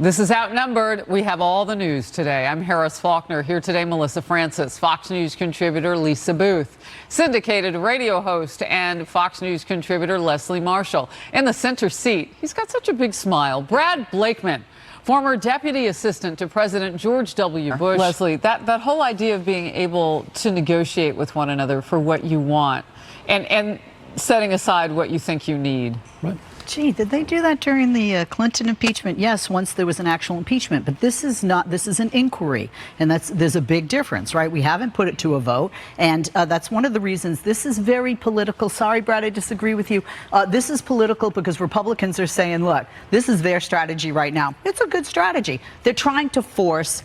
This is Outnumbered. We have all the news today. I'm Harris Faulkner. Here today, Melissa Francis, Fox News contributor Lisa Boothe, syndicated radio host and Fox News contributor Leslie Marshall. In the center seat, he's got such a big smile, Brad Blakeman, former deputy assistant to President George W. Bush. Leslie, that whole idea of being able to negotiate with one another for what you want and setting aside what you think you need. Right. Gee, did they do that during the Clinton impeachment? Yes, once there was an actual impeachment, but this is not. This is an inquiry, and there's a big difference, right? We haven't put it to a vote, and that's one of the reasons this is very political. Sorry, Brad, I disagree with you. This is political because Republicans are saying, look, this is their strategy right now. It's a good strategy. They're trying to force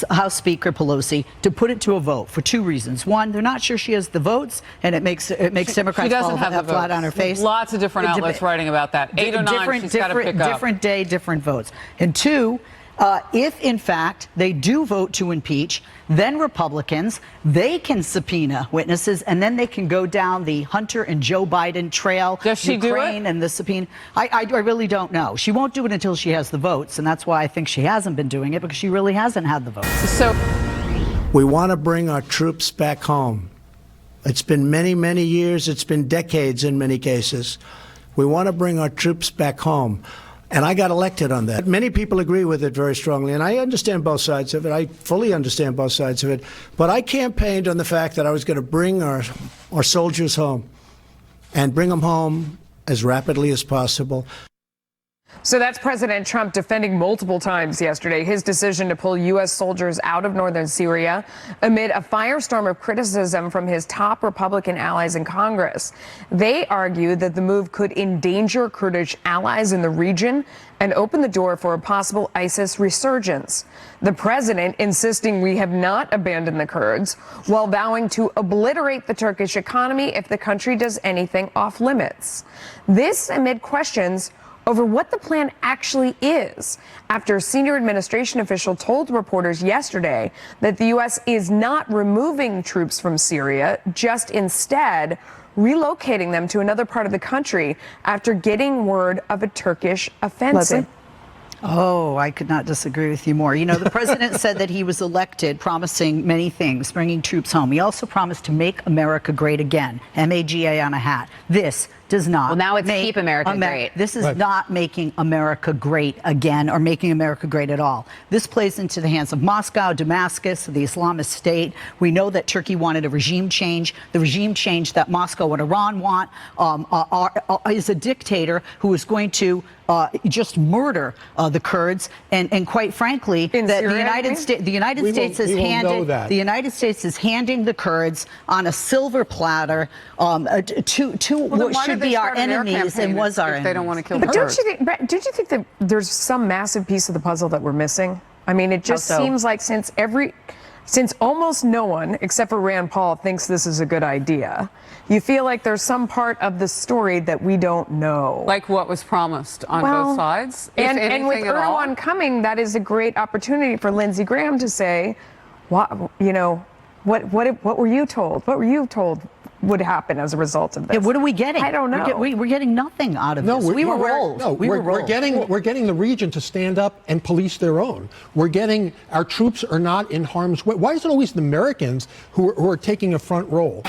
House Speaker Pelosi to put it to a vote for two reasons. One, they're not sure she has the votes, and it makes Democrats fall flat on her face. Lots of different outlets writing about that. 8 or 9, she's got to pick up. Different day, different votes. And two, if in fact they do vote to impeach, then Republicans, they can subpoena witnesses, and then they can go down the Hunter and Joe Biden trail. Does she Ukraine do it? And the subpoena. I really don't know. She won't do it until she has the votes, and that's why I think she hasn't been doing it, because she really hasn't had the votes. So We want to bring our troops back home. It's been many, many years. It's been decades in many cases. We want to bring our troops back home. And I got elected on that. Many people agree with it very strongly, and I understand both sides of it. I fully understand both sides of it. But I campaigned on the fact that I was going to bring our soldiers home and bring them home as rapidly as possible. So that's President Trump defending multiple times yesterday his decision to pull U.S. soldiers out of northern Syria amid a firestorm of criticism from his top Republican allies in Congress. They argue that the move could endanger Kurdish allies in the region and open the door for a possible ISIS resurgence. The president insisting we have not abandoned the Kurds, while vowing to obliterate the Turkish economy if the country does anything off limits. This amid questions over what the plan actually is, after a senior administration official told reporters yesterday that the U.S. is not removing troops from Syria, just instead relocating them to another part of the country after getting word of a Turkish offensive. Leslie? Oh, I could not disagree with you more. You know, the president said that he was elected promising many things, bringing troops home. He also promised to make America great again, MAGA on a hat. This does not. Well, now it's keep America great. This is not making America great again, or making America great at all. This plays into the hands of Moscow, Damascus, the Islamist State. We know that Turkey wanted a regime change. The regime change that Moscow and Iran want is a dictator who is going to just murder the Kurds, and quite frankly, the United States is handing the Kurds on a silver platter to what should be our enemies and was our enemies. They don't want to kill the But Kurds. don't you think that there's some massive piece of the puzzle that we're missing? I mean, it just seems like since almost no one except for Rand Paul thinks this is a good idea, you feel like there's some part of the story that we don't know. Like what was promised on both sides? And with Erdogan coming, that is a great opportunity for Lindsey Graham to say, what were you told? What were you told would happen as a result of this? Yeah, what are we getting? I don't know. We're getting nothing out of this. We were rolled. No, we're getting the region to stand up and police their own. We're getting our troops are not in harm's way. Why is it always the Americans who are taking a front role?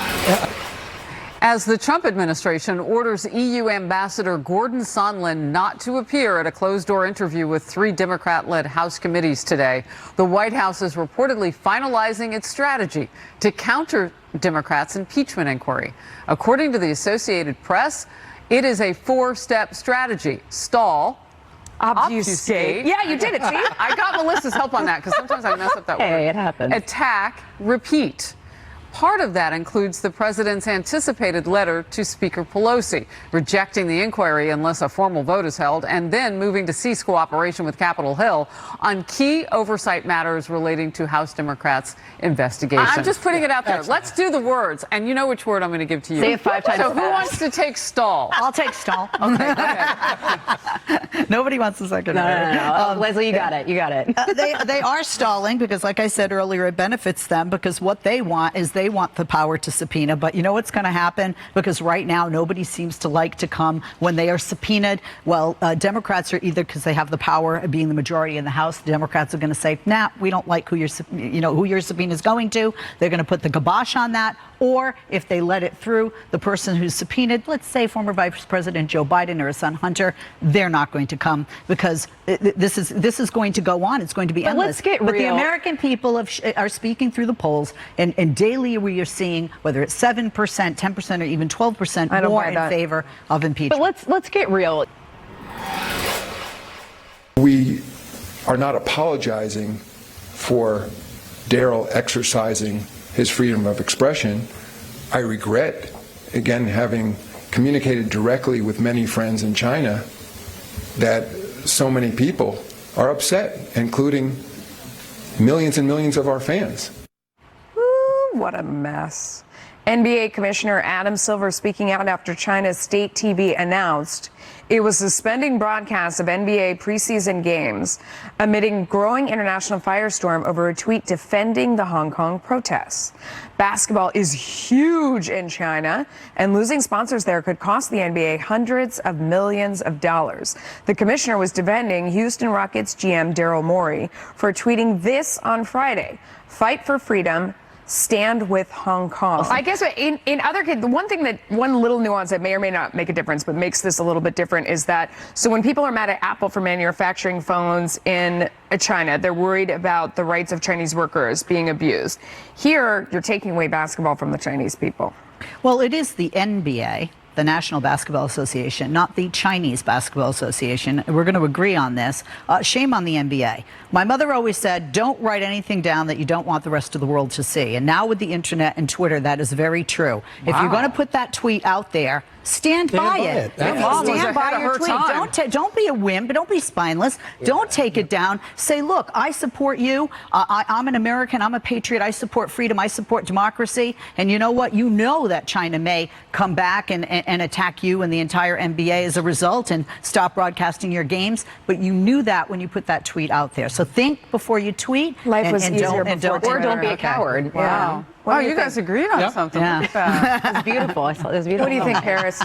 As the Trump administration orders EU Ambassador Gordon Sondland not to appear at a closed-door interview with 3 Democrat-led House committees today, the White House is reportedly finalizing its strategy to counter Democrats' impeachment inquiry. According to the Associated Press, it is a 4-step strategy: stall, obfuscate. Yeah, you did it, see? I got Melissa's help on that because sometimes I mess up that word. Hey, it happens. Attack, repeat. Part of that includes the president's anticipated letter to Speaker Pelosi, rejecting the inquiry unless a formal vote is held, and then moving to cease cooperation with Capitol Hill on key oversight matters relating to House Democrats' investigation. I'm just putting it out there. Let's do the words, and you know which word I'm going to give to you. Say it 5 times So fast. who wants to take stall? I'll take stall. Okay, go ahead. Nobody wants the second word. No. Leslie, you got it. You got it. They are stalling because, like I said earlier, it benefits them, because what they want is they they want the power to subpoena, but you know what's going to happen? Because right now, nobody seems to like to come when they are subpoenaed. Well, Democrats are either, because they have the power of being the majority in the House, the Democrats are going to say, nah, we don't like who your subpoena is going to. They're going to put the kibosh on that. Or if they let it through, the person who's subpoenaed, let's say former Vice President Joe Biden or his son Hunter, they're not going to come because this is going to go on. It's going to be endless. Let's get But real. the American people are speaking through the polls, and daily we are seeing whether it's 7%, 10%, or even 12% more in favor of impeachment. But let's get real. We are not apologizing for Daryl exercising his freedom of expression. I regret, again, having communicated directly with many friends in China, that so many people are upset, including millions and millions of our fans. Ooh, what a mess. NBA Commissioner Adam Silver speaking out after China's state TV announced it was suspending broadcasts of NBA preseason games amid growing international firestorm over a tweet defending the Hong Kong protests. Basketball is huge in China, and losing sponsors there could cost the NBA hundreds of millions of dollars. The commissioner was defending Houston Rockets GM Daryl Morey for tweeting this on Friday: "Fight for freedom. Stand with Hong Kong." I guess in other cases, one little nuance that may or may not make a difference, but makes this a little bit different, is that so when people are mad at Apple for manufacturing phones in China, they're worried about the rights of Chinese workers being abused. Here, you're taking away basketball from the Chinese people. Well, it is the NBA, the National Basketball Association, not the Chinese Basketball Association. We're going to agree on this. Shame on the NBA. My mother always said, don't write anything down that you don't want the rest of the world to see. And now with the internet and Twitter, that is very true. Wow. If you're going to put that tweet out there, stand by it. Stand by your tweet. Don't be a wimp. Don't be spineless. Don't take it down. Say, look, I support you. I'm an American. I'm a patriot. I support freedom. I support democracy. And you know what? You know that China may come back and attack you and the entire NBA as a result and stop broadcasting your games. But you knew that when you put that tweet out there. So think before you tweet. Life was easier before Or don't be a coward. Wow. Wow, you guys agreed on something. Yeah. It's beautiful. I thought it was beautiful. What do you think, Paris?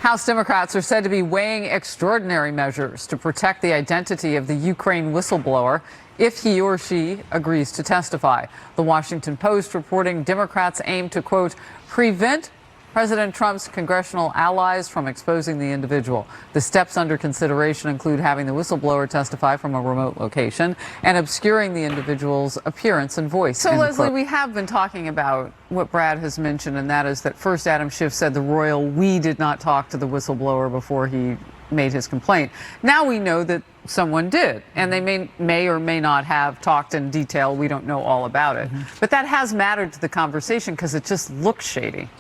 House Democrats are said to be weighing extraordinary measures to protect the identity of the Ukraine whistleblower if he or she agrees to testify. The Washington Post reporting Democrats aim to, quote, prevent President Trump's congressional allies from exposing the individual. The steps under consideration include having the whistleblower testify from a remote location and obscuring the individual's appearance and voice. So, Leslie, we have been talking about what Brad has mentioned, and that is that first Adam Schiff said the royal we did not talk to the whistleblower before he made his complaint. Now we know that someone did, and they may or may not have talked in detail. We don't know all about it. But that has mattered to the conversation because it just looks shady.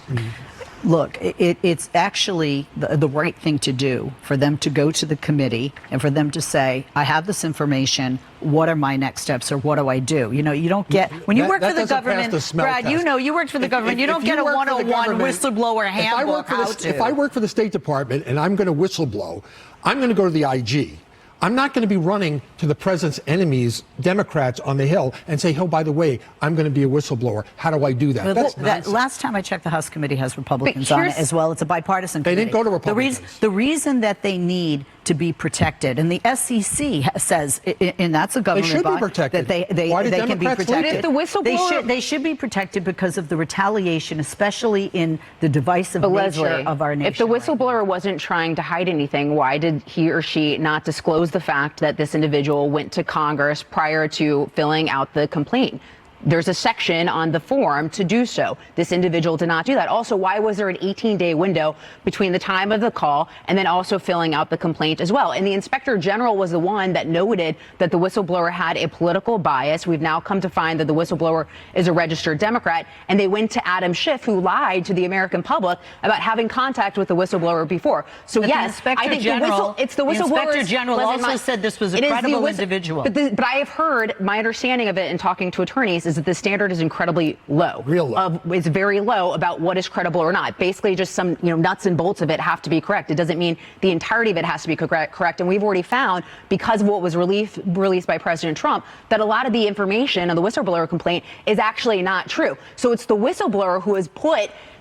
Look, it's actually the right thing to do for them to go to the committee and for them to say, I have this information. What are my next steps, or what do I do? You know, you don't get, when you work for the government, Brad, you know, you worked for the government, you don't get a 101 whistleblower handbook. If I work for the State Department and I'm going to whistleblow, I'm going to go to the IG. I'm not going to be running to the president's enemies, Democrats on the Hill, and say, oh, by the way, I'm going to be a whistleblower. How do I do that? That's nonsense. Last time I checked, the House committee has Republicans on it as well. It's a bipartisan committee. They didn't go to Republicans. The reason that they need to be protected, and the SEC says, and that's a government body, that they can be protected. If the whistleblower, they should be protected because of the retaliation, especially in the divisive nature of our nation. If the whistleblower wasn't trying to hide anything, why did he or she not disclose the fact that this individual went to Congress prior to filling out the complaint? There's a section on the form to do so. This individual did not do that. Also, why was there an 18-day window between the time of the call and then also filling out the complaint as well? And the inspector general was the one that noted that the whistleblower had a political bias. We've now come to find that the whistleblower is a registered Democrat, and they went to Adam Schiff, who lied to the American public about having contact with the whistleblower before. So, yes, I think it's the whistleblower. The inspector general also said this was a credible individual. But I have heard, my understanding of it in talking to attorneys is is that the standard is incredibly low. Real low. It's very low about what is credible or not. Basically, just some nuts and bolts of it have to be correct. It doesn't mean the entirety of it has to be correct. And we've already found, because of what was released by President Trump, that a lot of the information on the whistleblower complaint is actually not true. So it's the whistleblower who has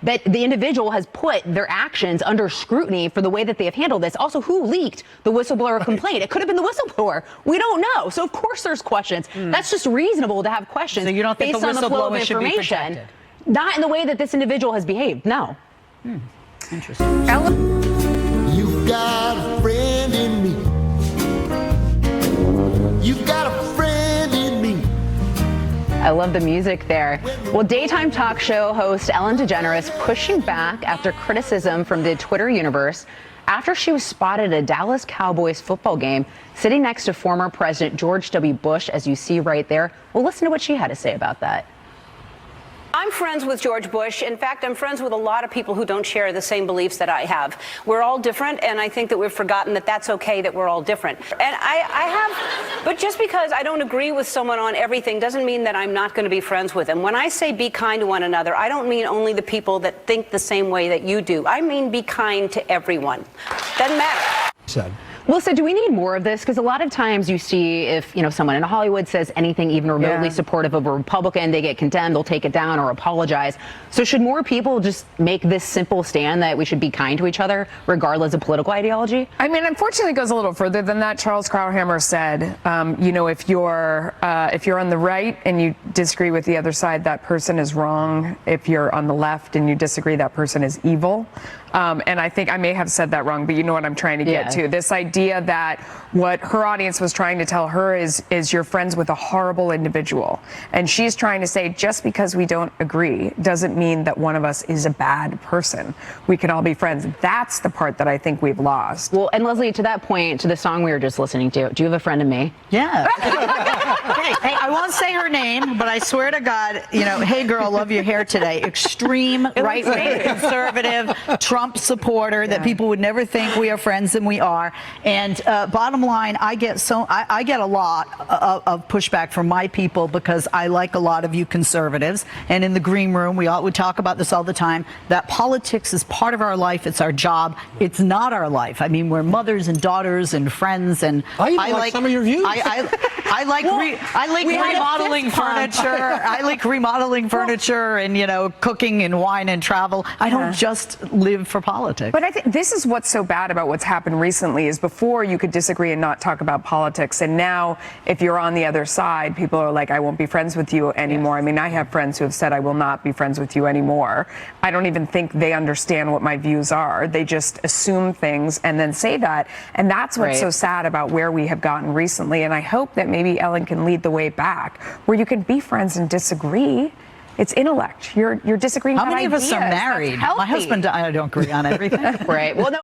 that the individual has put their actions under scrutiny for the way that they have handled this. Also, who leaked the whistleblower complaint? It could have been the whistleblower. We don't know. So of course there's questions. That's just reasonable to have questions. So you don't think based the on the flow of whistleblower should be information, protected? not in the way that this individual has behaved. No. Interesting. You've got a friend in me. You've got a friend in me. I love the music there. Well, daytime talk show host Ellen DeGeneres pushing back after criticism from the Twitter universe after she was spotted at a Dallas Cowboys football game sitting next to former President George W. Bush, as you see right there. Well, listen to what she had to say about that. I'm friends with George Bush. In fact, I'm friends with a lot of people who don't share the same beliefs that I have. We're all different, and I think that we've forgotten that that's okay, that we're all different. And but just because I don't agree with someone on everything doesn't mean that I'm not going to be friends with them. When I say be kind to one another, I don't mean only the people that think the same way that you do. I mean be kind to everyone. Doesn't matter. Said. Melissa, do we need more of this? Because a lot of times you see if, someone in Hollywood says anything even remotely supportive of a Republican, they get condemned, they'll take it down or apologize. So should more people just make this simple stand that we should be kind to each other regardless of political ideology? I mean, unfortunately, it goes a little further than that. Charles Krauthammer said, if you're on the right and you disagree with the other side, that person is wrong. If you're on the left and you disagree, that person is evil. And I think I may have said that wrong, but you know what I'm trying to get to. This idea that what her audience was trying to tell her is you're friends with a horrible individual. And she's trying to say just because we don't agree doesn't mean that one of us is a bad person. We can all be friends. That's the part that I think we've lost. Well, and Leslie, to that point, to the song we were just listening to, do you have a friend in me? Yeah. Hey, I won't say her name, but I swear to God, hey girl, love your hair today. Extreme right-wing conservative Trump supporter that people would never think we are friends, and we are. And bottom line, I get a lot of pushback from my people because I like a lot of you conservatives. And in the green room, we talk about this all the time, that politics is part of our life. It's our job. It's not our life. I mean, we're mothers and daughters and friends. And I like some of your views. I like remodeling furniture. I like remodeling furniture and cooking and wine and travel. I don't just live for politics. But I think this is what's so bad about what's happened recently is before you could disagree and not talk about politics, and now if you're on the other side, people are like, I won't be friends with you anymore. I mean, I have friends who have said I will not be friends with you anymore. I don't even think they understand what my views are. They just assume things and then say that, and that's what's so sad about where we have gotten recently. And I hope that maybe Ellen can lead the way back where you can be friends and disagree. It's intellect. You're disagreeing How about many ideas. of us are married? My husband, I don't agree on everything. Right. Well, no.